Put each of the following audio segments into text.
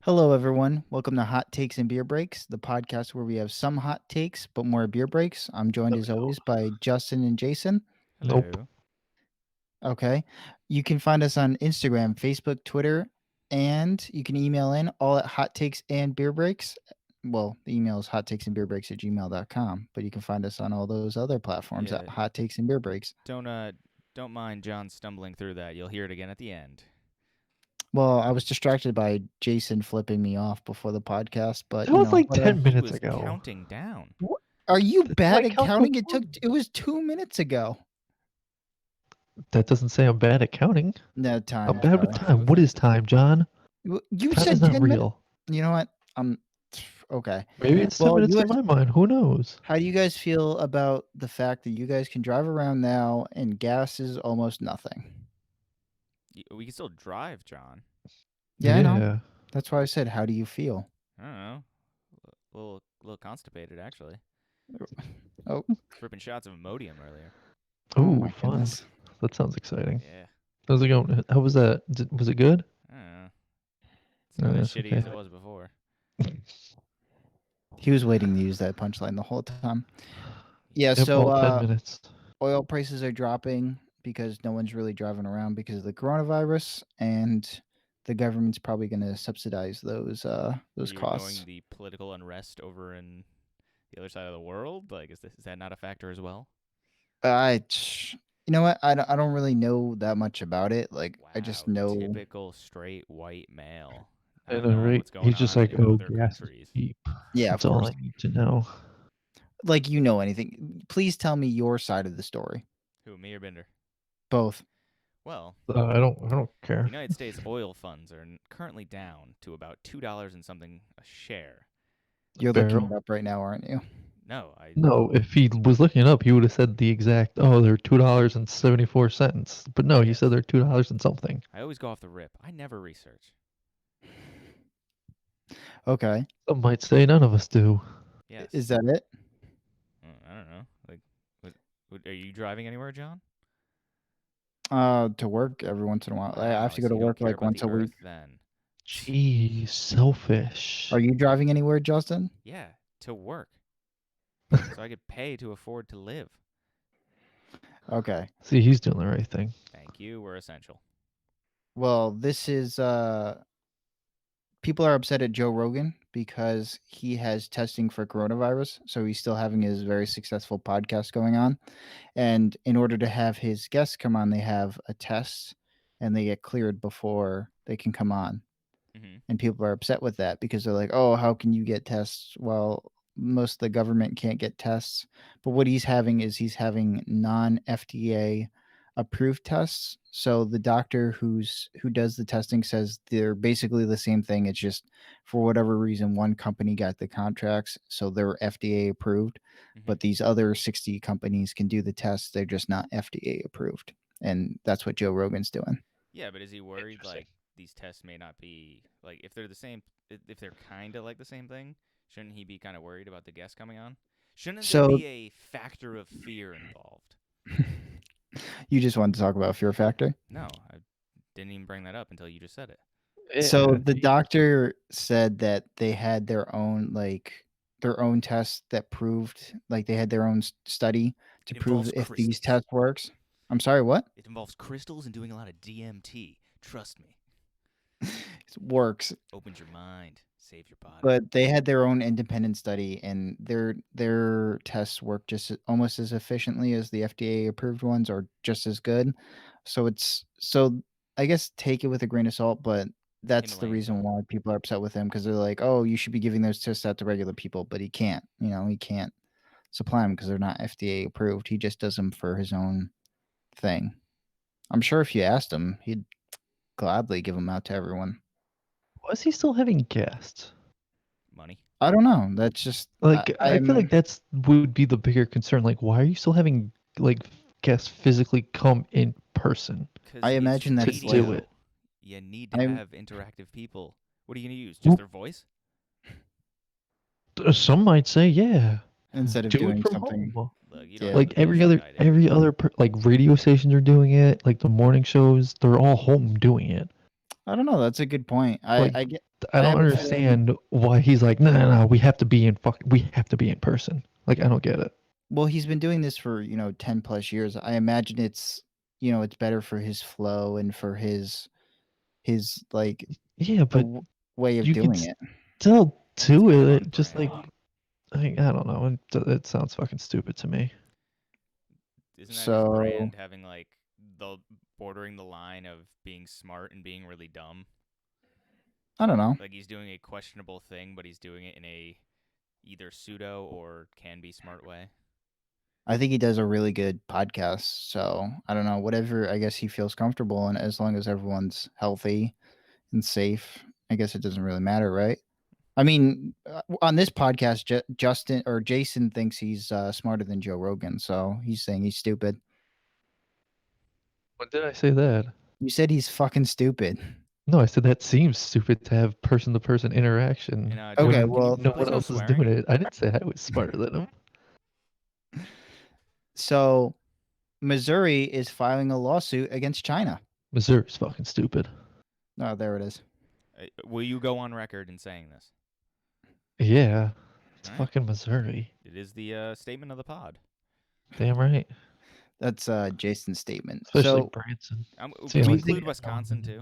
Hello, everyone. Welcome to Hot Takes and Beer Breaks, the podcast where we have some hot takes but more beer breaks. I'm joined as always by Justin and Jason. Nope. Hello. Okay. You can find us on Instagram, Facebook, Twitter, and you can email in all at Hot Takes and Beer Breaks. Well, the email is hottakesandbeerbreaks@gmail.com, but you can find us on all those other platforms at Yeah. Hot Takes and Beer Breaks. Don't mind John stumbling through that. You'll hear it again at the end. Well, I was distracted by Jason flipping me off before the podcast, but That was like what 10 He minutes was ago. counting down. What? are you That's bad my at count counting? before. It was 2 minutes ago. That doesn't say I'm bad at counting. No time. I'm bad with sorry. time. What is time, John? You Time said is not 10 minutes. real. You know what? Okay. Maybe it's 10 Well, minutes you in guys, my mind. Who knows? how do you guys feel about the fact that you guys can drive around now and gas is almost nothing? We can still drive, John. Yeah, I know. That's why I said, how do you feel? I don't know. A little constipated, actually. Oh, Ripping shots of Imodium earlier. Oh, my fun. goodness. That sounds exciting. Yeah. How's it going? How was that? Was it good? I don't know. It's not as that's shitty as okay. it was before. He was waiting to use that punchline the whole time. Yeah, Yep, all 10 so minutes. oil prices are dropping because no one's really driving around because of the coronavirus, and the government's probably going to subsidize those Are you costs. ignoring the political unrest over in the other side of the world? Like, is that not a factor as well? You know what? I don't really know that much about it. Like, I just Wow, know. typical straight white male. I Not know, knowing right? what's going He's just on like, in oh, other gas is countries. cheap. Yeah, That's of all course. I need to know. Like, you know anything? Please tell me your side of the story. Who, me or Binder? Both. Well, I don't care. the United States oil funds are currently down to about $2 and something a share. You're Barrel. looking it up right now, aren't you? No, if he was looking it up, he would have said the exact. Oh, they're $2.74. But no, he Yes. said they're $2 and something. I always go off the rip. I never research. Okay. Some might say none of us do. Yes. Is that it? I don't know. Like, are you driving anywhere, John? To work every once in a while. I Wow, have to go so to you don't work care like about once the a week. Earth then? Jeez, selfish. Are you driving anywhere, Justin? Yeah, to work. So I could pay to afford to live. Okay. See, he's doing the right thing. Thank you. We're essential. Well, this is people are upset at Joe Rogan because he has testing for coronavirus. So he's still having his very successful podcast going on. And in order to have his guests come on, they have a test and they get cleared before they can come on. Mm-hmm. And people are upset with that because they're like, oh, how can you get tests? Well, most of the government can't get tests. But what he's having non FDA approved tests. So the doctor who does the testing says they're basically the same thing. It's just for whatever reason one company got the contracts, so they're FDA approved, but these other 60 companies can do the tests. They're just not FDA approved, and that's what Joe Rogan's doing. Yeah, but is he worried like these tests may not be like if they're the same, if they're kind of like the same thing? Shouldn't he be kind of worried about the guests coming on? Shouldn't there be a factor of fear involved? You just wanted to talk about fear factor? No, I didn't even bring that up until you just said it. So the doctor said that they had their own tests that proved, like, they had their own study to prove if these tests works. I'm sorry, what? It involves crystals and doing a lot of DMT. Trust me. It works. Opens your mind, saves your body. But they had their own independent study, and their tests work just almost as efficiently as the FDA approved ones, or just as good. So I guess take it with a grain of salt, but that's the reason why people are upset with him, because they're like, oh, you should be giving those tests out to regular people, but he can't. He can't supply them because they're not FDA approved. He just does them for his own thing. I'm sure if you asked him, he'd gladly give them out to everyone. Why is he still having guests? Money. I don't know. That's just like I feel like that's would be the bigger concern. Like, why are you still having like guests physically come in person? I imagine to that's do it. You need to have interactive people. What are you gonna use? Just their voice? Some might say, yeah. Instead of doing something home. Like every other like radio stations are doing it. Like the morning shows, they're all home doing it. I don't know. That's a good point. I get I I don't have a feeling. understand why he's like, no, we have to be in person. Like, I don't get it. Well, he's been doing this for 10 plus years. I imagine it's better for his flow and for his like Yeah, but way of you could doing it. still It's do kind of on it. Just like, brand. I don't know. It sounds fucking stupid to me. Isn't that his So brand, having like the bordering the line of being smart and being really dumb? I don't know. Like he's doing a questionable thing, but he's doing it in a either pseudo or can be smart way. I think he does a really good podcast. So I don't know. Whatever I guess he feels comfortable in, as long as everyone's healthy and safe. I guess it doesn't really matter, right? I mean, on this podcast, Justin or Jason thinks he's smarter than Joe Rogan, so he's saying he's stupid. When did I say that? You said he's fucking stupid. No, I said that seems stupid to have person-to-person interaction And Okay, Joe, when can you well, no please one no else is doing swearing? it. I didn't say I was smarter than him. so Missouri is filing a lawsuit against China. Missouri's fucking stupid. Oh, there it is. Will you go on record in saying this? Yeah, it's All right. fucking Missouri. It is the statement of the pod. Damn right. That's Jason's statement. Especially So Branson. It's the Could do you you only think include thing I Wisconsin too?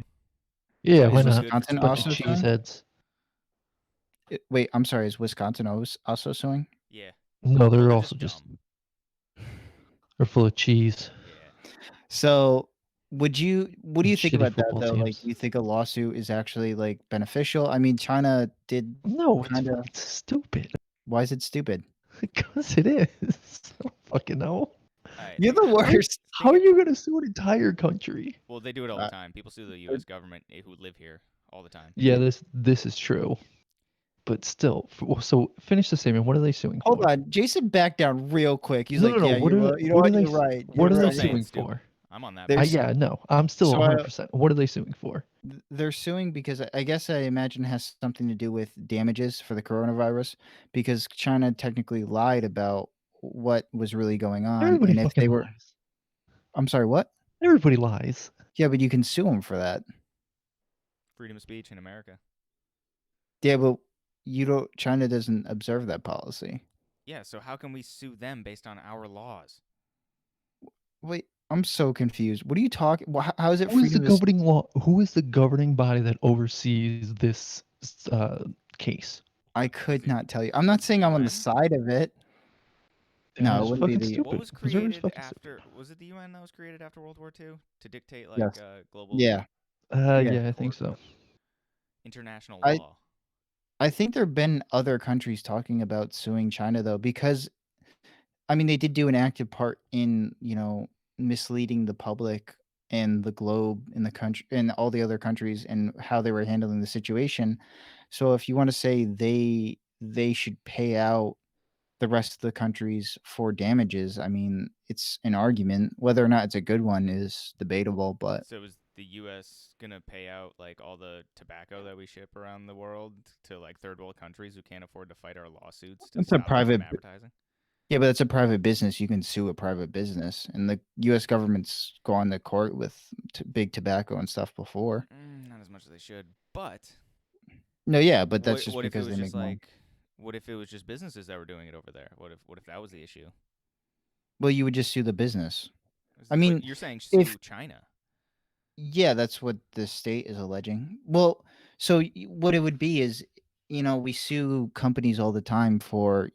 Yeah, Might why is as well be not? good for Wisconsin Bunch of also 2020. suing? cheeseheads. Wait, I'm sorry. Is Wisconsin also suing? Yeah. No, Well, they're they're also just just dumb. they're full of cheese Yeah. So what do you and think shitty about that football though? Like, do teams. you think a lawsuit is actually like beneficial? I mean, China did No, it's kind of. fucking stupid. Why is it stupid? Because it is. I don't fucking know. All right. You're the worst. How are you gonna sue an entire country? Well, they do it all the Uh, time. People sue the er, U.S. government who live here all the time. Yeah, this is true. But still, so finish the statement. What are they suing Hold for? on, Jason backed down real quick. He's No, like, no, no. "Yeah, What you're are right. You know what are what? they You're right. what You're are Still they right." saying suing stupid. for? I'm on that There's boat. Yeah, no. I'm still so 100%. What are they suing for? they're suing because I guess I imagine it has something to do with damages for the coronavirus because China technically lied about what was really going on, Everybody and if fucking they were, lies. I'm sorry, what? Everybody lies. Yeah, but you can sue them for that. Freedom of speech in America. Yeah, but you don't. China doesn't observe that policy. Yeah, so how can we sue them based on our laws? Wait, I'm so confused. What are you talking? How is it Who is the freedom of? governing law? Who is the governing body that oversees this case? I could not tell you. I'm not The saying I'm on the UN? side of it. Then No, it it's wouldn't be fucking the. What stupid. was Missouri's created fucking stupid. after? Was it the UN that was created after World War II to dictate like Yes. global Yeah. Yeah. Yeah, I think so. international I law? I think there've been other countries talking about suing China though, because I mean they did do an active part in misleading the public and the globe and the country and all the other countries and how they were handling the situation. So if you want to say they should pay out the rest of the countries for damages, I mean, it's an argument. Whether or not it's a good one is debatable, but So is the U.S. gonna pay out like all the tobacco that we ship around the world to like third world countries who can't afford to fight our lawsuits to it's a stop them from private advertising? yeah, but it's a private business. You can sue a private business, and the U.S. government's gone to court with big tobacco and stuff before. Not as much as they should, but No, yeah, but that's just what if it because was they just make more. like, what if it was just businesses that were doing it over there? What if that was the issue? Well, you would just sue the business. I mean, But you're saying if sue China. yeah, that's what the state is alleging. Well, so what it would be is, we sue companies all the time for,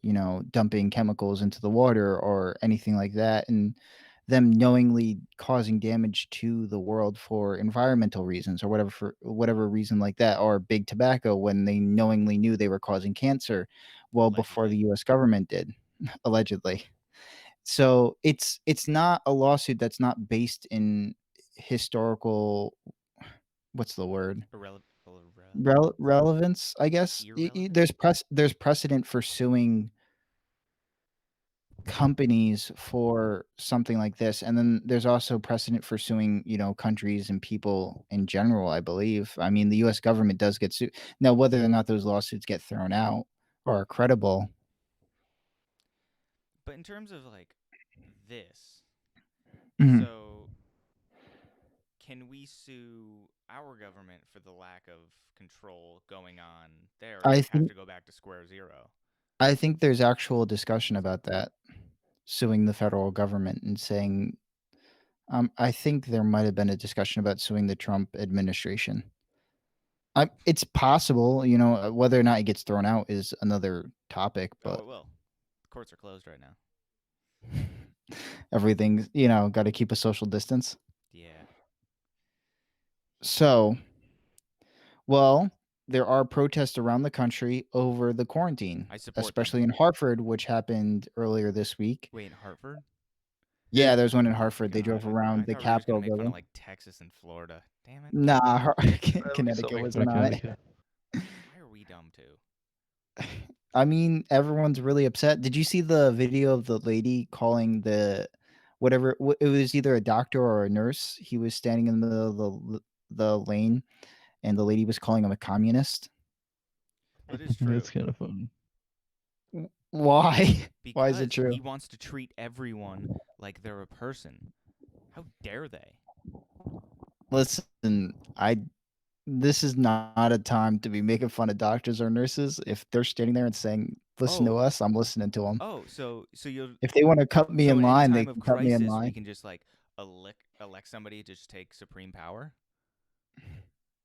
dumping chemicals into the water or anything like that, and them knowingly causing damage to the world for environmental reasons or whatever for whatever reason like that, or big tobacco when they knowingly knew they were causing cancer, well before the Allegedly. U.S. government did, allegedly. So it's not a lawsuit that's not based in historical what's the word? Relevance, I guess. Irrelevant? There's precedent for suing companies for something like this, and then there's also precedent for suing, countries and people in general, I believe. I mean, the US government does get sued. Now, whether or not those lawsuits get thrown out or are credible. But in terms of like this, Mhm. so can we sue? our government for the lack of control going on there, or do I we have think to go back to square zero? I think there's actual discussion about that, suing the federal government and saying, I think there might have been a discussion about suing the Trump administration. It's possible, whether or not it gets thrown out is another topic, Oh, but it will. The courts are closed right now. everything's, got to keep a social distance. Yeah. So, well, there are protests around the country over the quarantine, I support them. especially in Hartford, which happened earlier this week. Wait, in Hartford? Yeah, there's one in Oh my Hartford. They god. drove I around the thought we were just gonna Capitol make fun of building. like Texas and Florida. Damn it. Nah, We can still Connecticut make was fun of on it. Connecticut. Why are we dumb too? I mean, everyone's really upset. Did you see the video of the lady calling it was either a doctor or a nurse. He was standing in the middle of the lane, and the lady was calling him a communist. That is true. That's kind of fun. Why? Why is it Because true? he wants to treat everyone like they're a person. How dare they? Listen, this is not a time to be making fun of doctors or nurses. If they're standing there and saying, "Listen to Oh, us," I'm listening to them. so you'll If they want to cut me so in in any line, they time of can cut me in crisis we line. can just like elect somebody to just take supreme power?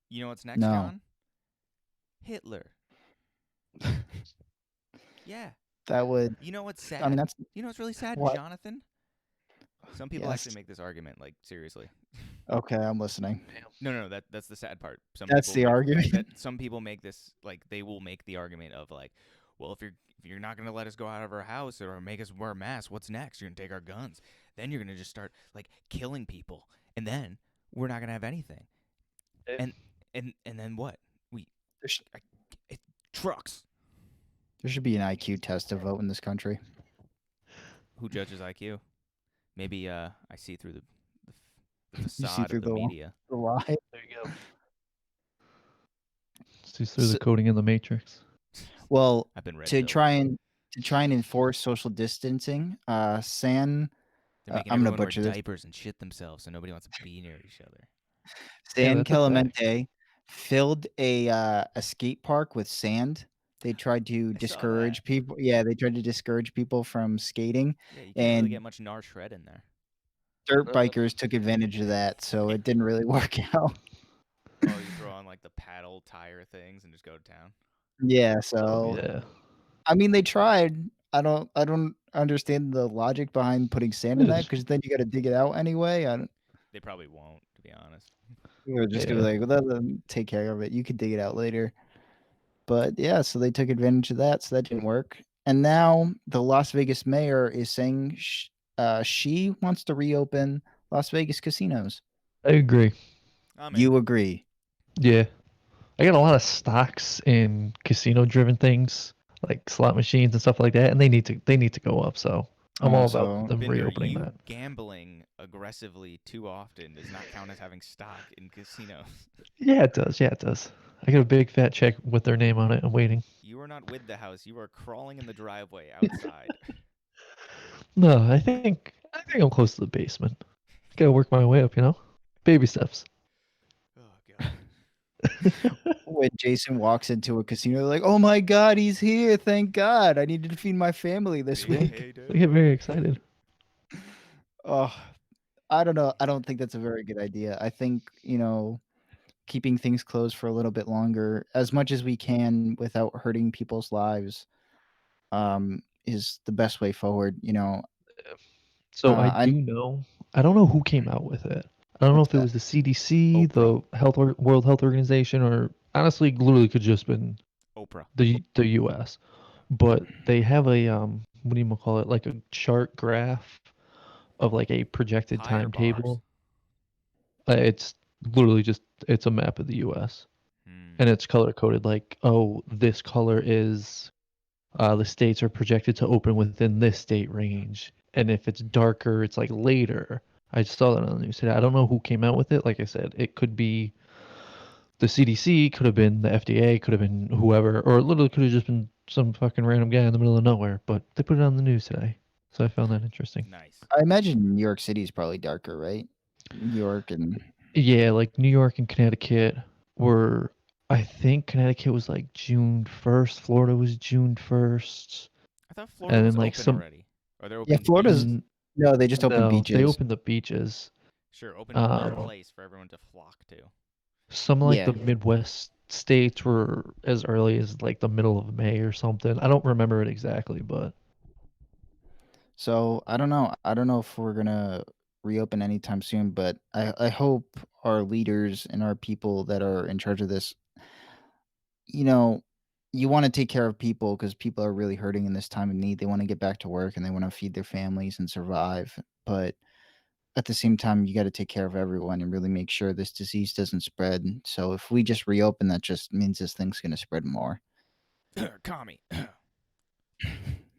You know what's next, No, John? Hitler. Yeah. that would. You know what's I mean, sad? that's You know what's really sad, what. Jonathan? Some people Yes. actually make this argument like seriously. Okay, I'm listening. No, that's the sad part. That's the That argument. some people make this like they will make the argument of like, well, if you're not gonna let us go out of our house or make us wear masks, what's next? You're gonna take our guns. Then you're gonna just start like killing people, and then we're not gonna have anything. And and then what? We There, sh- I, trucks. there should be an IQ test to vote in this country. Who judges IQ? Maybe I see through the You see facade through of the the media. lie. There you go. See through So, the coding in the matrix. well, I've been red to pilled. try and enforce social distancing, They're making I'm gonna everyone wear butcher this. diapers and shit themselves, so nobody wants to be near each other. Yeah, San that's a fact. Clemente filled a skate park with sand. They tried to I saw that. discourage people. Yeah, they tried to discourage people from skating, Yeah, you can't really and get much gnar shred in there. dirt bikers took advantage of that. So it didn't really work out. Oh, you throw on like the paddle tire things and just go to town. Yeah, Oh so yeah. I mean, they tried. I don't understand the logic behind putting sand in that because then you got to dig it out anyway. I don't. They probably won't, to be honest. We're just gonna Yeah. be like, well, let them take care of it. You could dig it out later. But yeah, so they took advantage of that, so that didn't work. And now the Las Vegas mayor is saying she wants to reopen Las Vegas casinos. I agree. I'm You agree? Yeah. I got a lot of stocks in casino driven things, like slot machines and stuff like that, and they need to go up, so I'm all about So them Binder, reopening you that. gambling aggressively too often does not count as having stock in casinos. Yeah, it does. Yeah, it does. I got a big fat check with their name on it. I'm waiting. You are not with the house. You are crawling in the driveway outside. No, I think I'm close to the basement. Gotta work my way up, baby steps. Oh god. when Jason walks into a casino, they're like, "Oh my God, he's here! Thank God! I needed to feed my family this Big week." I payday. get very excited. Oh, I don't know. I don't think that's a very good idea. I think keeping things closed for a little bit longer, as much as we can without hurting people's lives, is the best way forward. So I I don't know who came out with it. I don't know what's if it that? was the CDC, Oprah. the World Health Organization, or honestly, literally could just been Oprah. the U.S. But they have a what do you call it? Like a chart graph of like a projected Higher bars. timetable. It's literally just it's a map of the U.S. Hmm. and it's color coded. Like, oh, this color is the states are projected to open within this state range, and if it's darker, it's like later. I just saw that on the news today. I don't know who came out with it. Like I said, it could be the CDC, could have been the FDA, could have been whoever, or it literally could have just been some fucking random guy in the middle of nowhere. But they put it on the news today, so I found that interesting. Nice. I imagine New York City is probably darker, right? New York and Yeah, like New York and Connecticut were. I think Connecticut was like June 1st. Florida was June 1st, I thought Florida and was then like open some. already. Or they're Yeah, opening the Florida's beaches. n- no, they just open No, they beaches. opened the beaches. Sure, opening one Um, place for everyone to flock to. some like Yeah. the Midwest states were as early as like the middle of May or something. I don't remember it exactly, but So I don't know. I don't know if we're gonna reopen anytime soon, but I hope our leaders and our people that are in charge of this, you know, you want to take care of people because people are really hurting in this time of need. They want to get back to work and they want to feed their families and survive. But at the same time, you got to take care of everyone and really make sure this disease doesn't spread. So if we just reopen, that just means this thing's gonna spread more. Kami.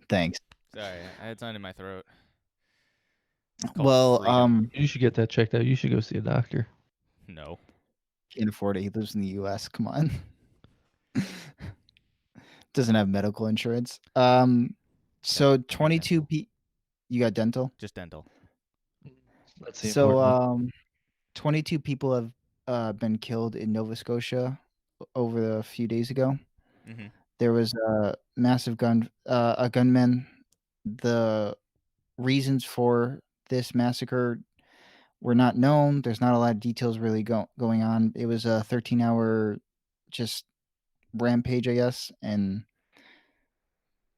Thanks. Sorry, I had something in my throat. It's called Well, freedom. you should get that checked out. You should go see a doctor. No. can't afford it. He lives in the U.S. Come on. Doesn't have medical insurance. Got So I got 22 dental. p you got dental? Just dental. That's the So, important one. 22 people have been killed in Nova Scotia over a few days ago. Mm-hmm. There was a massive a gunman. The reasons for this massacre were not known. There's not a lot of details really going on. It was a 13-hour just rampage, I guess, and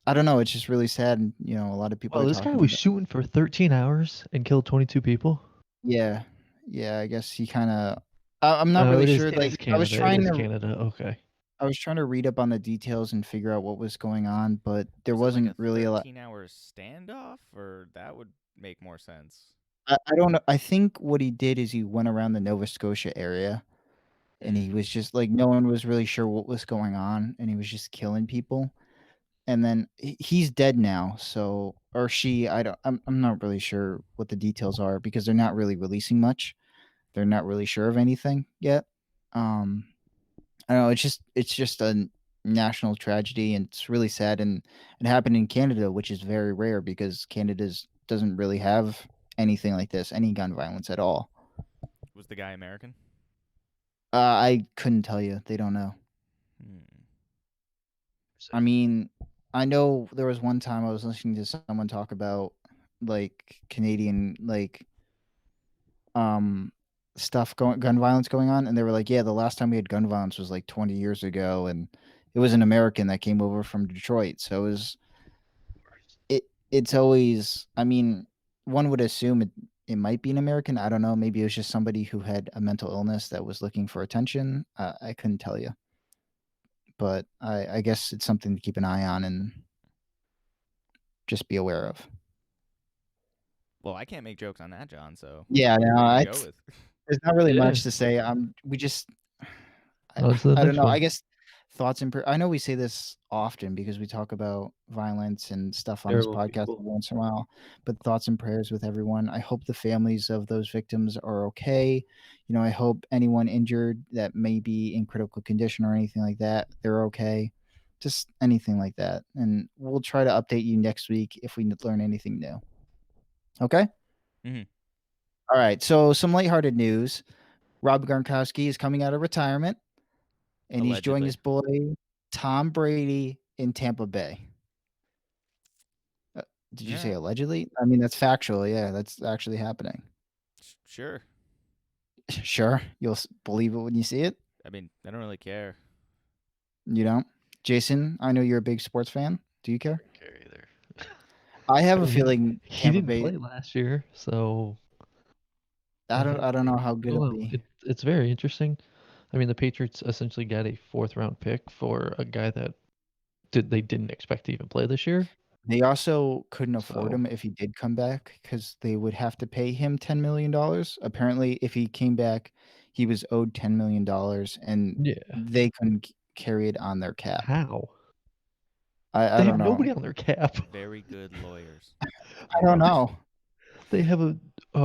I don't know, it's just really sad, and, a lot of people Well, are this guy talking was about. shooting for 13 hours and killed 22 people. Yeah. Yeah, I guess he kinda I'm not Oh, really it is. sure, It like, is Canada. It is Canada. Okay. I was trying to read up on the details and figure out what was going on, but there Was it like wasn't a really a lot. 13-hour standoff, or that would make more sense? I don't know, I think what he did is he went around the Nova Scotia area, and Hmm. he was just like, no one was really sure what was going on, and he was just killing people, and then he's dead now, so or she, I'm not really sure what the details are because they're not really releasing much. They're not really sure of anything yet. Um, I don't know. It's just a national tragedy, and it's really sad. And it happened in Canada, which is very rare because Canada's doesn't really have anything like this, any gun violence at all. Was the guy American? I couldn't tell you. They don't know. Hmm. I mean, I know there was one time I was listening to someone talk about like Canadian um stuff going gun violence going on, and they were like, yeah, the last time we had gun violence was like 20 years ago, and it was an American that came over from Detroit, so it's always, I mean, one would assume it might be an American. I don't know, maybe it was just somebody who had a mental illness that was looking for attention. I couldn't tell you, but I guess it's something to keep an eye on and just be aware of. Well, I can't make jokes on that, John. So Yeah, what no, are you gonna go it's with? there's not really Yeah. much to say. We just I On to the I don't next know. I one. guess thoughts and I know we say this often because we talk about violence and stuff on this Terrible podcast people. every once in a while, but thoughts and prayers with everyone. I hope the families of those victims are okay. I hope anyone injured that may be in critical condition or anything like that, they're okay. Just anything like that. And we'll try to update you next week if we learn anything new. Okay? Hmm. All right. So some lighthearted news. Rob Gronkowski is coming out of retirement and he's joining Allegedly. his boy Tom Brady in Tampa Bay. Uh, did you say Yeah. allegedly? I mean, that's factual. Yeah, that's actually happening. Sure. Sure, you'll believe it when you see it. I mean, I don't really care. You don't, Jason? I know you're a big sports fan. Do you I care? don't care either. I have I a mean, feeling he Tampa didn't Bay. play last year, so I don't. I don't know how good it'll well, be. it's very interesting. I mean, the Patriots essentially got a fourth round pick for a guy that they didn't expect to even play this year. They also couldn't afford So him if he did come back because they would have to pay him $10 million. Apparently, if he came back, he was owed $10 million, and yeah, they couldn't carry it on their cap. how I they have don't know. nobody on their cap. Very good lawyers. I don't know. They have a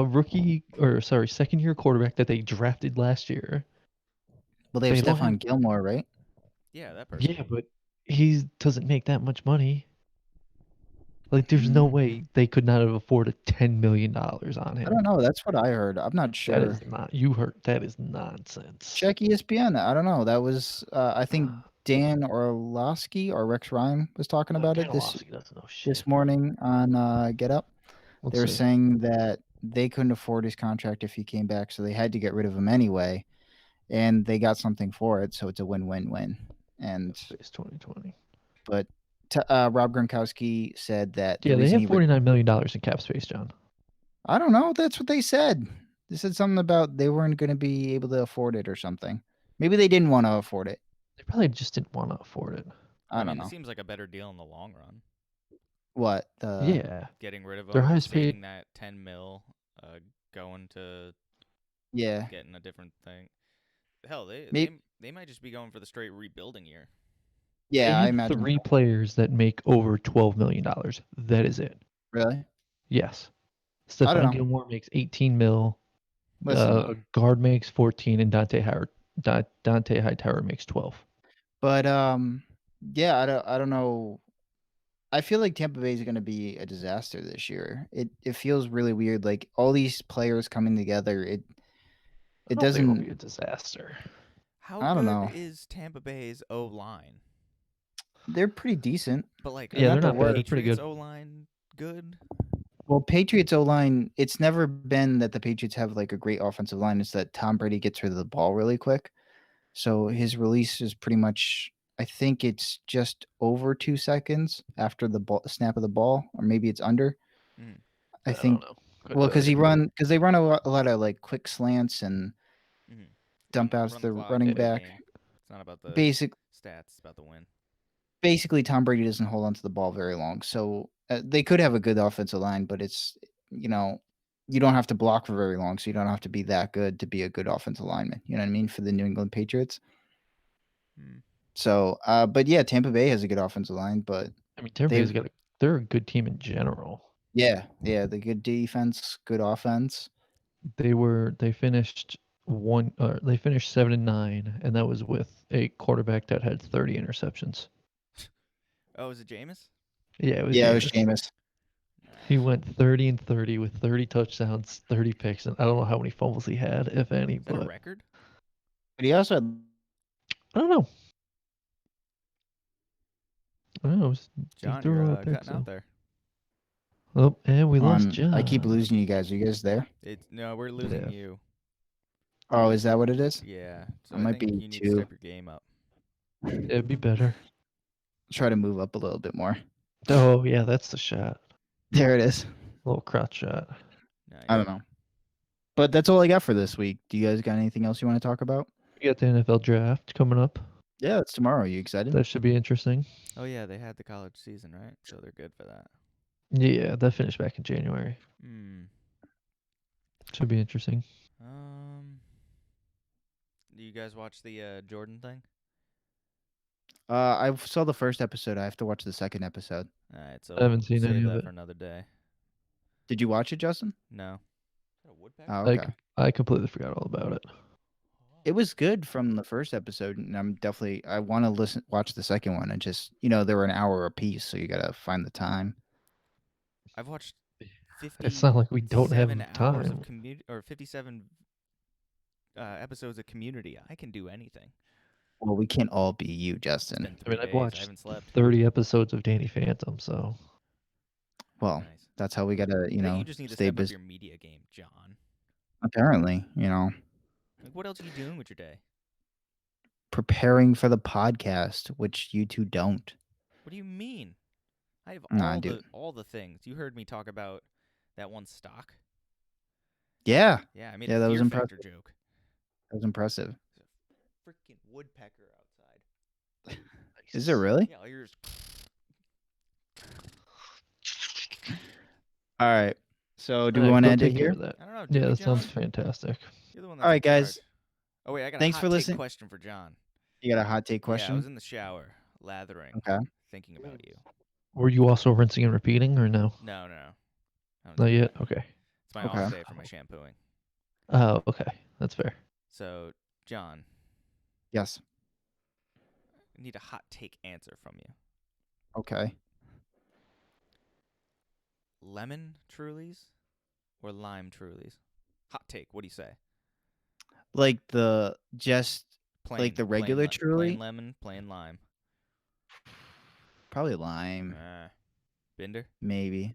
rookie or sorry second year quarterback that they drafted last year. Well, they have They don't have Stephon Gilmore, right? Yeah, that person. yeah, but he doesn't make that much money. Like, there's no Mm. way they could not have afforded $10 million on I him. don't know. That's what I heard. I'm not That sure. is not. You heard that is nonsense. Check ESPN. I don't know. That was I think Dan Orlovsky or Rex Ryan was talking about it Dan Orlovsky doesn't know this shit. morning on Get Up. Let's They were see. saying that they couldn't afford his contract if he came back, so they had to get rid of him anyway, and they got something for it, so it's a win-win-win. And Space 2020. but Rob Gronkowski said that the Yeah, they reason have he would $49 million in cap space, John. I don't know. That's what they said. They said something about they weren't going to be able to afford it or something. Maybe they didn't want to afford it. They probably just didn't want to afford it. I I don't mean, it know. seems like a better deal in the long run. What Yeah. Getting rid of Their him, highest paid. saving that 10 mil, going to Yeah. getting a different thing. Hell, Maybe. they might just be going for the straight rebuilding year. They Yeah, I have imagine. 3 players that make over $12 million. That is it. Really? Yes. I don't Stephon know. Gilmore makes 18 mil. Listen, Guard makes 14, and Dante Hightower makes 12. but yeah, I don't know. I feel like Tampa Bay is going to be a disaster this year. It feels really weird. Like all these players coming together. It I don't think it'll be a doesn't. disaster. How I don't good know. is Tampa Bay's O line? They're pretty decent. But like, Yeah, they're are not the bad. They're pretty Patriots good. O line good? Well, Patriots O-line, it's never been that the Patriots have like a great offensive line. It's that Tom Brady gets rid of the ball really quick. So his release is pretty much, I think it's just over 2 seconds after the snap of the ball, or maybe it's under. Mm. I I don't think, know. Couldn't well, tell you. because they run a lot of like quick slants and Mm. dump outs Run the the clock, running win the back. game. It's not about the Basic, stats; it's about the win. basically, Tom Brady doesn't hold onto the ball very long. So they could have a good offensive line, but it's, you know, you don't have to block for very long. So you don't have to be that good to be a good offensive lineman. You know what I mean? For the New England Patriots. Mm. So, but yeah, Tampa Bay has a good offensive line, but I mean, Tampa Bay's they're a good team in general. yeah, the good defense, good offense. They finished they finished 7-9, and that was with a quarterback that had 30 interceptions. Oh, is it Jameis? Yeah, it was Yeah, it was Jameis. Jameis. He Nice. went 30-30 with 30 touchdowns, 30 picks, and I don't know how many fumbles he had, if any, Is that a but record? But he also had I don't know. I don't know. He John, threw a lot you're of picks, cutting out so. there. Oh, and we lost on. I keep John. losing you guys. Are you guys there? No, we're losing Yeah. you. Oh, is that what it is? Yeah. So I I might think be you need to too. step your game up. It'd be better. Try to move up a little bit more. Oh, yeah, that's the shot. There it is. Little crotch shot. Nice. I don't know. But that's all I got for this week. Do you guys got anything else you want to talk about? We got the NFL draft coming up. Yeah, it's tomorrow. You excited? That should be interesting. Oh yeah, they had the college season, right? So they're good for that. Yeah, that finished back in January. Hmm. Should be interesting. Do you guys watch the Jordan thing? I saw the first episode. I have to watch the second episode. All right, so I haven't seen save any of that it. for another day. Did you watch it, Justin? No. Is that a woodpecker? Oh, okay. I completely forgot all about it. It was good from the first episode, and I want to watch the second one. And just they were an hour apiece, so you gotta find the time. I've watched It's not like we don't have 57 hours time. of community, or 57 episodes of Community. I can do anything. Well, we can't all be you, It's Justin. been 3 I've days. I watched haven't slept. 30 episodes of Danny Phantom, so Well, Nice. that's how we gotta, I think you just need to stay step up busy. your media game, John. Apparently, Like, what else are you doing with your day? preparing for the podcast, which you two don't. What do you mean? I have No, I do. all the things. You heard me talk about that one stock. Yeah, Yeah, I made Yeah, a that was Fear Factor impressive. joke. That was impressive. Freaking woodpecker outside. Is it really? Yeah, all yours. All right. So, do we yeah, want to go end it take care here? of that. I don't know. Do Yeah, we, that sounds John? fantastic. You're the one that's All right, in guys. charge. Oh wait, I got Thanks a for hot take listening. question for John. You got a hot take Yeah, I question? was in the shower, lathering, Okay. thinking about you. Were you also rinsing and repeating, or no? No. I don't Not do yet? that. Okay. It's my Okay. off day for my shampooing. Oh, okay. That's fair. So, John, Yes. I need a hot take answer from you. Okay. lemon Trulies or lime Trulies? Hot take. What do you say? Like the Plain, the regular plain Truly? lemon, plain lime. Probably lime, Binder. maybe.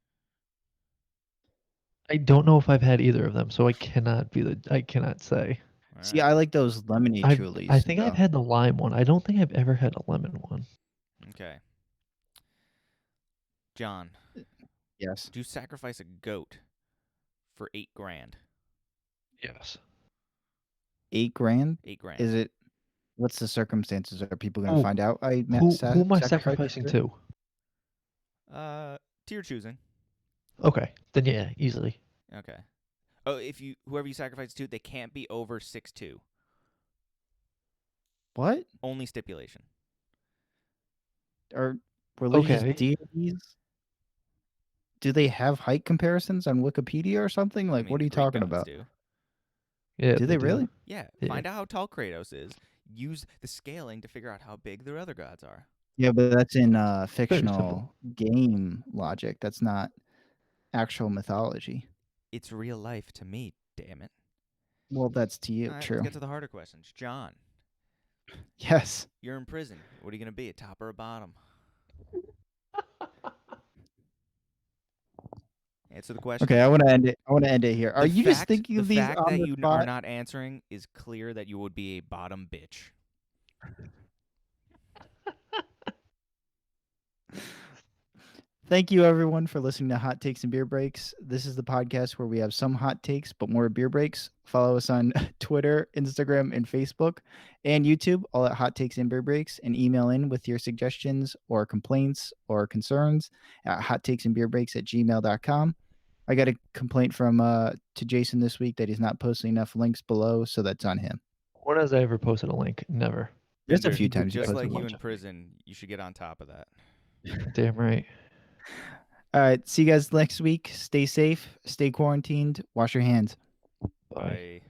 I don't know if I've had either of them, so I cannot say. See, I like those lemonade I Trulies. think I've had the lime one. I don't think I've ever had a lemon one. Okay. John, Yes. do you sacrifice a goat for $8,000? Yes. $8,000? $8,000. Is it? What's the circumstances? Are people going to Oh, find out I who am I sacrificed sacrificing it? to? To your choosing. Okay, then yeah, easily. Okay. Oh, whoever you sacrifice to, they can't be over 6'2". What? Only stipulation. Are religious Okay. deities? Do they have height comparisons on Wikipedia or something? Like, what The are you Greek talking gods about? do. Yeah, Do they really? Yeah. Yeah. Find out how tall Kratos is. Use the scaling to figure out how big their other gods are. Yeah, but that's in Very fictional simple. game logic. That's not actual mythology. It's real life to me, damn it. Well, that's to you. All right, True. let's get to the harder questions. John, Yes. you're in prison. What are you going to be, a top or a bottom? Answer the question. Okay, I want to end it. I want to end it here. Are you just thinking The of these fact on that the you are spot? not answering is clear that you would be a bottom bitch. Thank you, everyone, for listening to Hot Takes and Beer Breaks. This is the podcast where we have some hot takes, but more beer breaks. Follow us on Twitter, Instagram, and Facebook, and YouTube, all at Hot Takes and Beer Breaks, and email in with your suggestions or complaints or concerns at hottakesandbeerbreaks@gmail.com. I got a complaint from to Jason this week that he's not posting enough links below, so that's on him. When has I ever posted a link? Never. Just a Binder, few times. just like you Posted in one. prison, you should get on top of that. Damn right. All right. See you guys next week. Stay safe. Stay quarantined. Wash your hands. Bye. Bye.